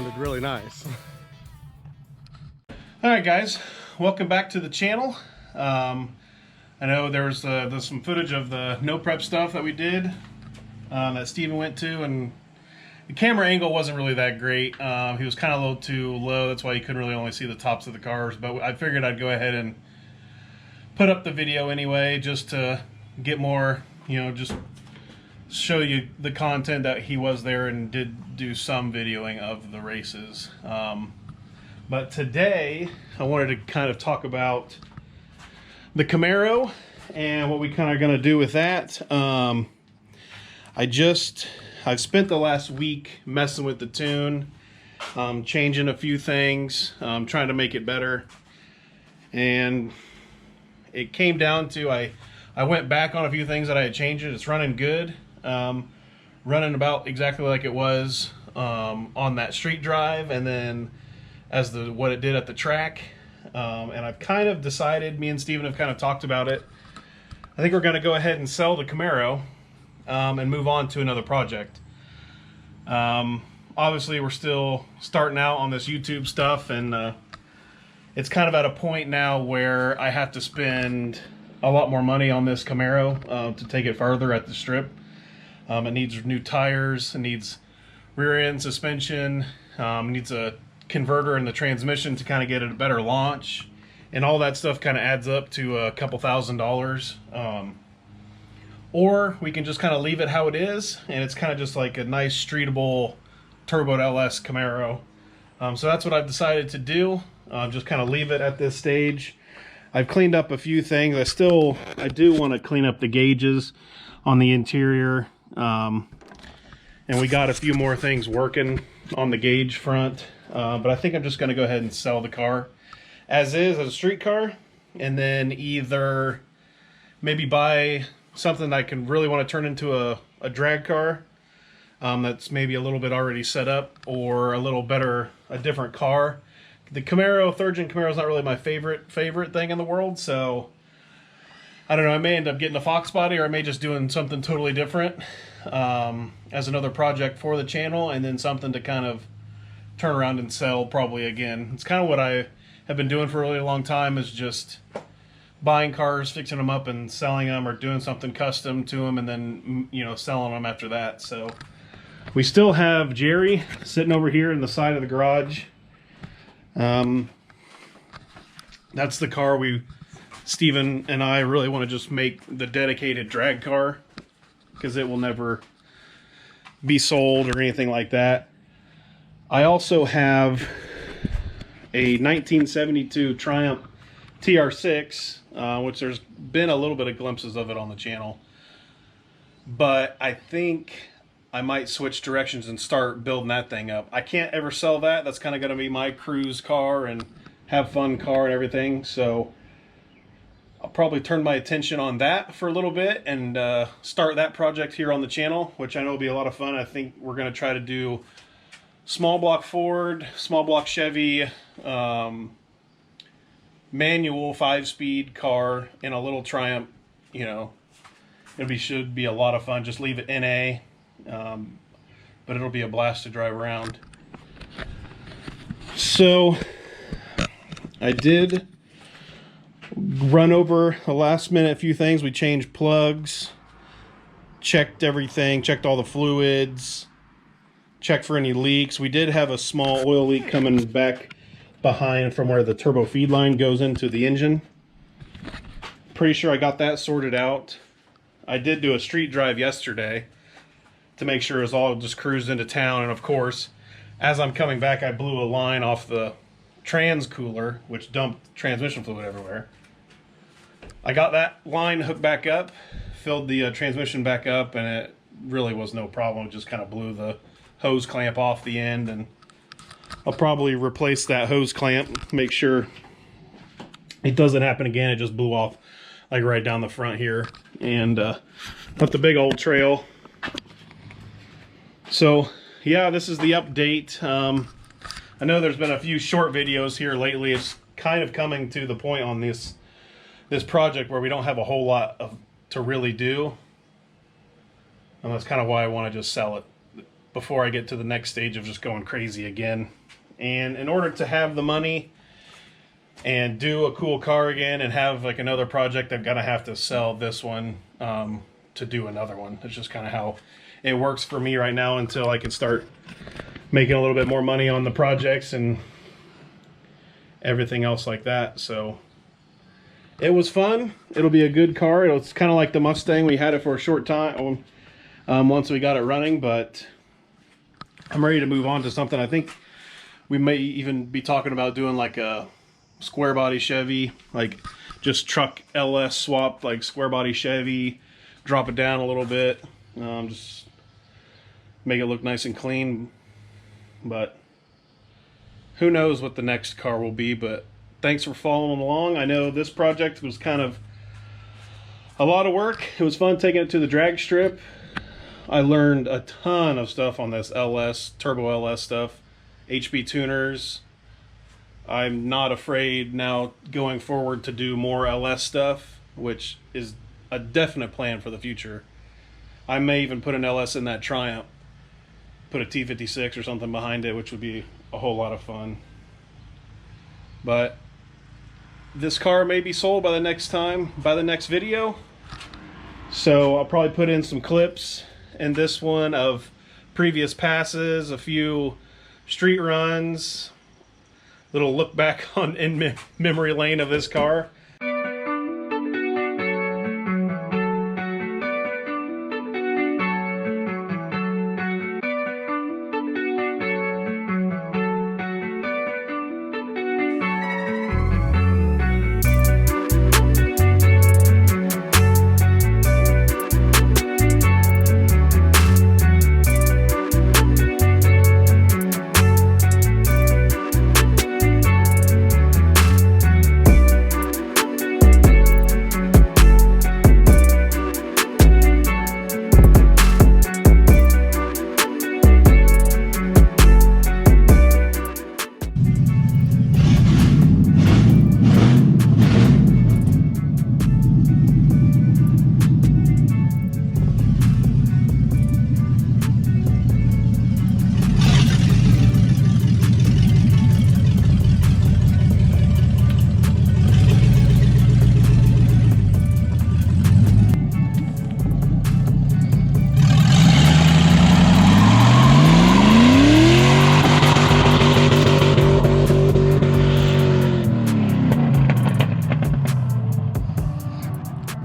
sounded really nice. Alright guys, welcome back to the channel. I know there's some footage of the no prep stuff that we did that Steven went to, and the camera angle wasn't really that great. He was kind of a little too low, that's why you couldn't really only see the tops of the cars, but I figured I'd go ahead and put up the video anyway, just to get more, you know, just show you the content that he was there and did do some videoing of the races. But today I wanted to kind of talk about the Camaro and what we kind of going to do with that. I've spent the last week messing with the tune, changing a few things, trying to make it better, and it came down to I went back on a few things that I had changed. It's running good, running about exactly like it was on that street drive, and then as what it did at the track. And I've kind of decided, me and Steven have kind of talked about it, I think we're going to go ahead and sell the Camaro and move on to another project. Obviously we're still starting out on this YouTube stuff, and it's kind of at a point now where I have to spend a lot more money on this Camaro to take it further at the strip. It needs new tires, it needs rear end suspension, needs a converter in the transmission to kind of get it a better launch, and all that stuff kind of adds up to a couple $1,000s. Or we can just kind of leave it how it is, and it's kind of just like a nice streetable turboed LS Camaro. So that's what I've decided to do. Just kind of leave it at this stage. I've cleaned up a few things. I do want to clean up the gauges on the interior, and we got a few more things working on the gauge front. But I think I'm just going to go ahead and sell the car as is, as a street car, and then either maybe buy something I can really want to turn into a drag car that's maybe a little bit already set up, or a different car. The Camaro, third gen Camaro, is not really my favorite thing in the world, so I don't know, I may end up getting a Fox body, or I may just doing something totally different as another project for the channel, and then something to kind of turn around and sell probably again. It's kind of what I have been doing for a really long time, is just buying cars, fixing them up and selling them, or doing something custom to them and then, you know, selling them after that. So we still have Jerry sitting over here in the side of the garage. That's the car Steven and I really want to just make the dedicated drag car, because it will never be sold or anything like that. I also have a 1972 Triumph TR6, which there's been a little bit of glimpses of it on the channel, but I think I might switch directions and start building that thing up. I can't ever sell that. That's kind of going to be my cruise car and have fun car and everything, so I'll probably turn my attention on that for a little bit and start that project here on the channel, which I know will be a lot of fun. I think we're going to try to do small block Ford, small block Chevy, manual 5-speed car in a little Triumph. You know, should be a lot of fun. Just leave it NA, but it'll be a blast to drive around. So I did run over a last minute few things. We changed plugs, checked everything, checked all the fluids, check for any leaks. We did have a small oil leak coming back behind from where the turbo feed line goes into the engine. Pretty sure I got that sorted out. I did do a street drive yesterday to make sure it was all just cruised into town, and of course, as I'm coming back, I blew a line off the trans cooler, which dumped transmission fluid everywhere. I got that line hooked back up, filled the transmission back up, and it really was no problem. It just kind of blew the hose clamp off the end, and I'll probably replace that hose clamp, make sure it doesn't happen again. It just blew off like right down the front here, and left a big old trail. So yeah, this is the update. I know there's been a few short videos here lately. It's kind of coming to the point on this project where we don't have a whole lot to really do, and that's kind of why I want to just sell it. before I get to the next stage of just going crazy again. And in order to have the money and do a cool car again and have like another project, I'm gonna have to sell this one to do another one. That's just kind of how it works for me right now until I can start making a little bit more money on the projects and everything else like that. So it was fun. It'll be a good car. It's kind of like the Mustang. We had it for a short time once we got it running, but I'm ready to move on to something. I think we may even be talking about doing like a square body Chevy, like just truck LS swap, like square body Chevy, drop it down a little bit, just make it look nice and clean. But who knows what the next car will be. But thanks for following along. I know this project was kind of a lot of work. It was fun taking it to the drag strip. I learned a ton of stuff on this LS, Turbo LS stuff, HB tuners. I'm not afraid now going forward to do more LS stuff, which is a definite plan for the future. I may even put an LS in that Triumph, put a T56 or something behind it, which would be a whole lot of fun. But this car may be sold by the next video. So I'll probably put in some clips in this one of previous passes, a few street runs, little look back on in memory lane of this car.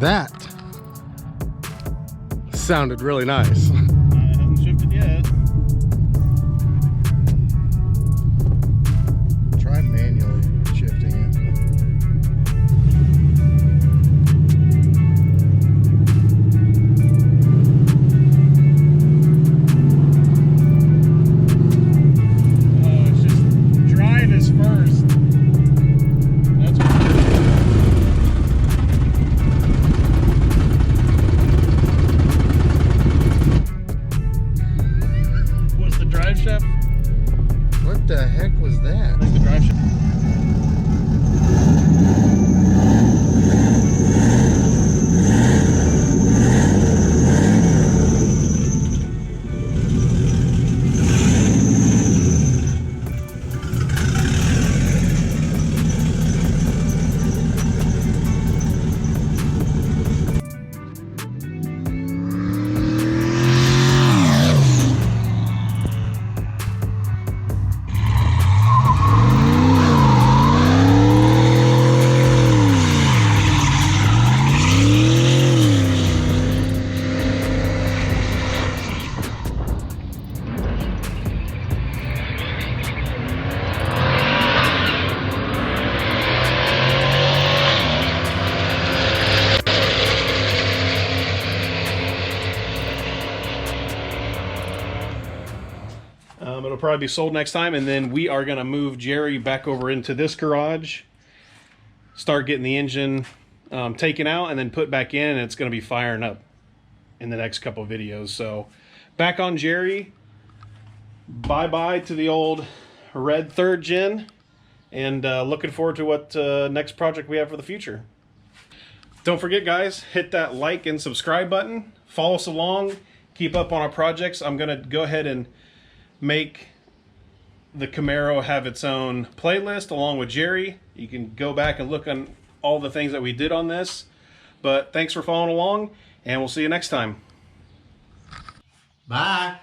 That sounded really nice. I haven't shifted yet. Try manually shifting it. Oh, it's just drive is first. That's what drive shaft? What the heck was that? I think the drive shaft. It'll probably be sold next time, and then we are going to move Jerry back over into this garage, start getting the engine taken out, and then put back in, and it's going to be firing up in the next couple of videos. So back on Jerry, bye-bye to the old red 3rd gen, and looking forward to what next project we have for the future. Don't forget, guys, hit that like and subscribe button, follow us along, keep up on our projects, I'm going to go ahead and make the Camaro have its own playlist along with Jerry. You can go back and look on all the things that we did on this. But thanks for following along, and we'll see you next time. Bye.